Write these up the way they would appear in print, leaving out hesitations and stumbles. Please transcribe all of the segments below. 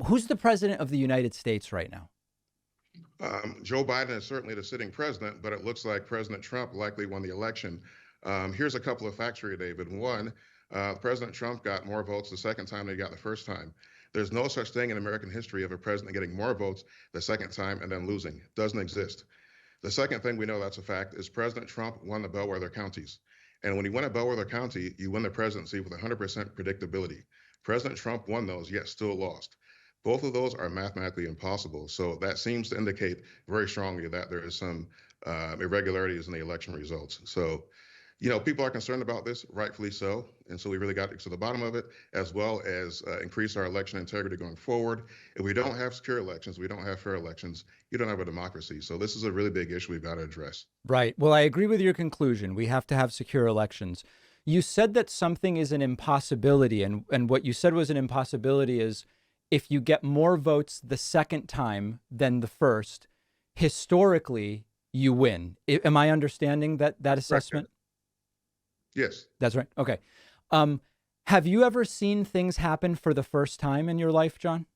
Who's the president of the United States right now? Joe Biden is certainly the sitting president, but it looks like President Trump likely won the election. Here's a couple of facts for you, David. One, President Trump got more votes the second time than he got the first time. There's no such thing in American history of a president getting more votes the second time and then losing. It doesn't exist. The second thing we know that's a fact is President Trump won the bellwether counties. And when you win a bellwether county, you win the presidency with 100% predictability. President Trump won those, yet still lost. Both of those are mathematically impossible. So that seems to indicate very strongly that there is some irregularities in the election results. So, people are concerned about this, rightfully so. And so we really got to the bottom of it, as well as increase our election integrity going forward. If we don't have secure elections, we don't have fair elections, you don't have a democracy. So this is a really big issue we've got to address. Right. Well, I agree with your conclusion. We have to have secure elections. You said that something is an impossibility, and what you said was an impossibility is if you get more votes the second time than the first, historically, you win. Am I understanding that assessment? Yes. That's right. Okay. Have you ever seen things happen for the first time in your life, John?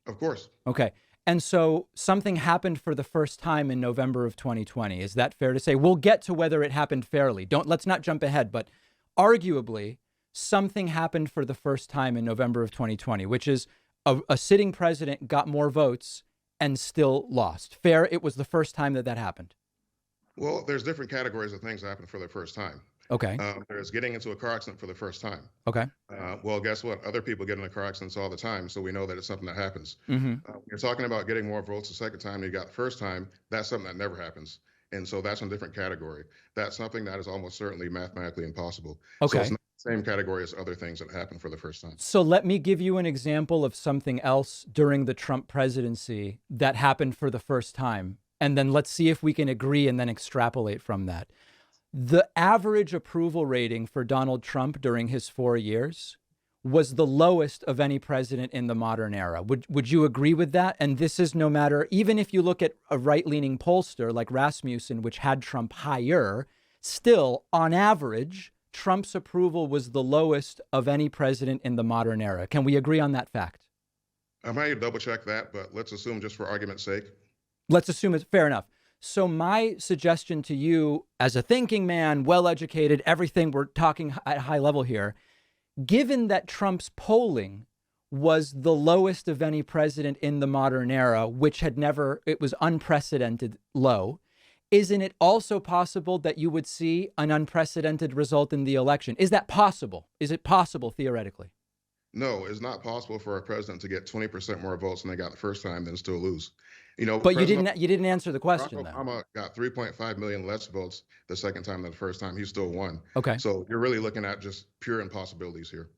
Of course. Okay. And so something happened for the first time in November of 2020. Is that fair to say? We'll get to whether it happened fairly. Let's not jump ahead, but arguably something happened for the first time in November of 2020, which is a sitting president got more votes and still lost. Fair. It was the first time that happened. Well, there's different categories of things that happen for the first time. Okay. There's getting into a car accident for the first time. Okay. Well, guess what? Other people get into car accidents all the time, so we know that it's something that happens. Mm-hmm. You're talking about getting more votes the second time you got the first time. That's something that never happens. And so that's in a different category. That's something that is almost certainly mathematically impossible. Okay. So it's not the same category as other things that happen for the first time. So let me give you an example of something else during the Trump presidency that happened for the first time. And then let's see if we can agree and then extrapolate from that. The average approval rating for Donald Trump during his 4 years was the lowest of any president in the modern era. Would you agree with that? And this is no matter, even if you look at a right-leaning pollster like Rasmussen, which had Trump higher, still, on average, Trump's approval was the lowest of any president in the modern era. Can we agree on that fact? I might double check that, but let's assume just for argument's sake. Let's assume it's fair enough. So my suggestion to you as a thinking man, well-educated, everything, we're talking at a high level here, given that Trump's polling was the lowest of any president in the modern era, which it was unprecedented low, isn't it also possible that you would see an unprecedented result in the election? Is that possible? Is it possible theoretically? No, it's not possible for a president to get 20% more votes than they got the first time than still lose. But you didn't answer the question. Barack Obama got 3.5 million less votes the second time than the first time. He still won. Okay. So you're really looking at just pure impossibilities here.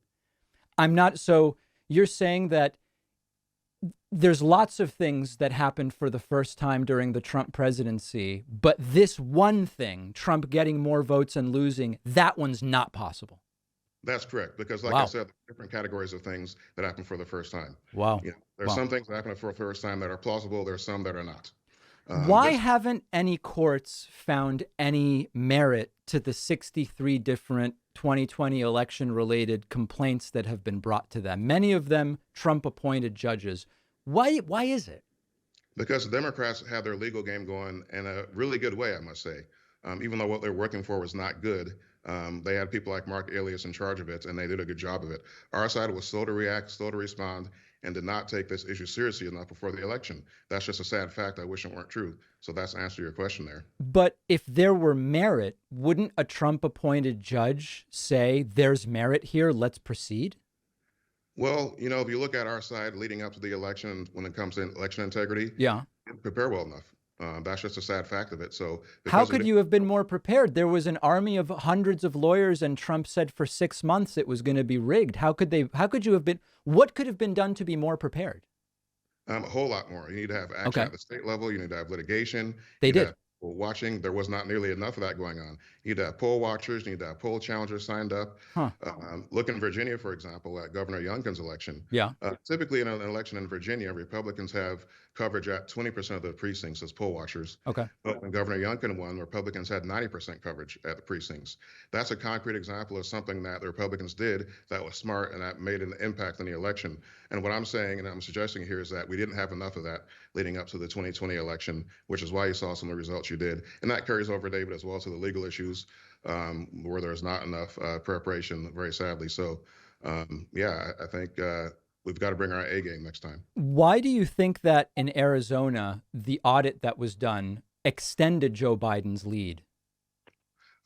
So you're saying that there's lots of things that happened for the first time during the Trump presidency, but this one thing, Trump getting more votes and losing, that one's not possible. That's correct. Because like Wow. I said, different categories of things that happen for the first time. Wow. There's some things that happen for the first time that are plausible. There's some that are not. Why haven't any courts found any merit to the 63 different 2020 election-related complaints that have been brought to them? Many of them Trump-appointed judges. Why is it? Because the Democrats had their legal game going in a really good way, I must say. Even though what they're working for was not good, they had people like Mark Elias in charge of it, and they did a good job of it. Our side was slow to react, slow to respond, and did not take this issue seriously enough before the election. That's just a sad fact. I wish it weren't true. So that's the answer to your question there. But if there were merit, wouldn't a Trump-appointed judge say, there's merit here, let's proceed? Well, if you look at our side leading up to the election, when it comes to election integrity, yeah, didn't prepare well enough. That's just a sad fact of it. So how could you have been more prepared? There was an army of hundreds of lawyers, and Trump said for 6 months it was going to be rigged. How could you have been? What could have been done to be more prepared? A whole lot more. You need to have action at the state level. You need to have litigation. They did. Watching, there was not nearly enough of that going on. You need to have poll watchers, you need to have poll challengers signed up. Look in Virginia, for example, at Governor Youngkin's election. Yeah. Typically in an election in Virginia, Republicans have coverage at 20% of the precincts as poll watchers. Okay. But when Governor Youngkin won, Republicans had 90% coverage at the precincts. That's a concrete example of something that the Republicans did that was smart and that made an impact in the election. And what I'm saying and I'm suggesting here is that we didn't have enough of that leading up to the 2020 election, which is why you saw some of the results you did. And that carries over, David, as well to the legal issues where there's not enough preparation, very sadly. So, yeah, I think we've got to bring our A game next time. Why do you think that in Arizona, the audit that was done extended Joe Biden's lead?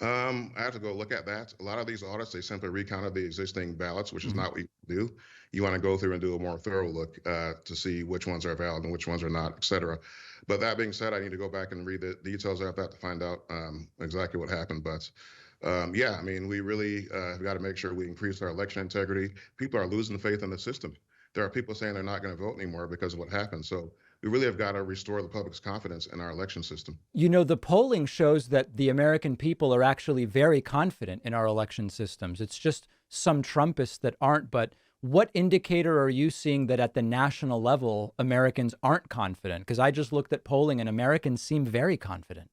I have to go look at that. A lot of these audits, they simply recounted the existing ballots, which is not what you do. You want to go through and do a more thorough look to see which ones are valid and which ones are not, et cetera. But that being said, I need to go back and read the details of that to find out exactly what happened. But yeah, I mean, we really have got to make sure we increase our election integrity. People are losing faith in the system. There are people saying they're not going to vote anymore because of what happened. So we really have got to restore the public's confidence in our election system. You know, the polling shows that the American people are actually very confident in our election systems. It's just some Trumpists that aren't. But what indicator are you seeing that at the national level, Americans aren't confident? Because I just looked at polling and Americans seem very confident.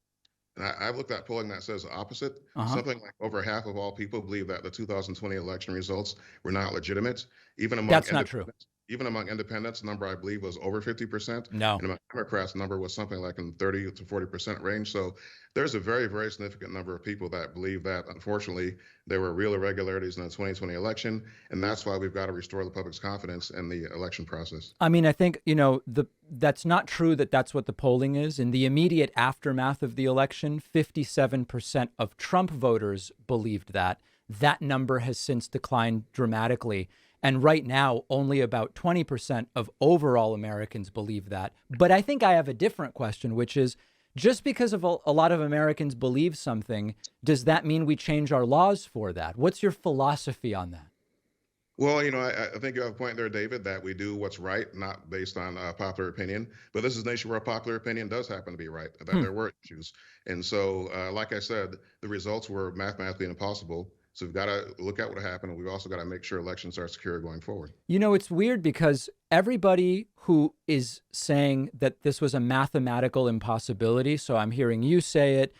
And I've looked at polling that says the opposite. Something like over half of all people believe that the 2020 election results were not legitimate. Even among That's not true. Even among independents, the number I believe was over 50%. No. And among Democrats, the number was something like in 30 to 40% range. So there's a very, very significant number of people that believe that, unfortunately, there were real irregularities in the 2020 election. And that's why we've got to restore the public's confidence in the election process. I mean, I think, you know, that's not true that that's what the polling is. In the immediate aftermath of the election, 57% of Trump voters believed that. That number has since declined dramatically. And right now, only about 20% of overall Americans believe that. But I think I have a different question, which is just because of a lot of Americans believe something, does that mean we change our laws for that? What's your philosophy on that? Well, you know, I think you have a point there, David, that we do what's right, not based on popular opinion. But this is a nation where popular opinion does happen to be right, that there were issues. And so, like I said, the results were mathematically impossible. So we've got to look at what happened, and we've also got to make sure elections are secure going forward. You know, it's weird because everybody who is saying that this was a mathematical impossibility, so I'm hearing you say it.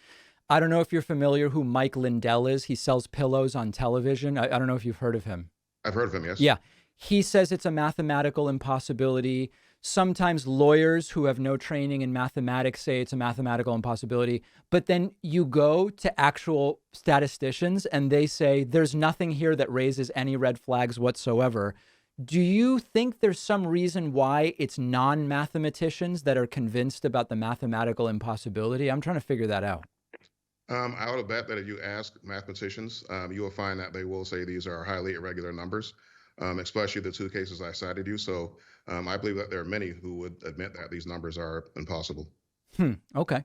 I don't know if you're familiar who Mike Lindell is. He sells pillows on television. I don't know if you've heard of him. I've heard of him, yes. Yeah. He says it's a mathematical impossibility. Sometimes lawyers who have no training in mathematics say it's a mathematical impossibility. But then you go to actual statisticians and they say there's nothing here that raises any red flags whatsoever. Do you think there's some reason why it's non-mathematicians that are convinced about the mathematical impossibility? I'm trying to figure that out. I would bet that if you ask mathematicians, you will find that they will say these are highly irregular numbers, especially the two cases I cited you. So I believe that there are many who would admit that these numbers are impossible. Okay.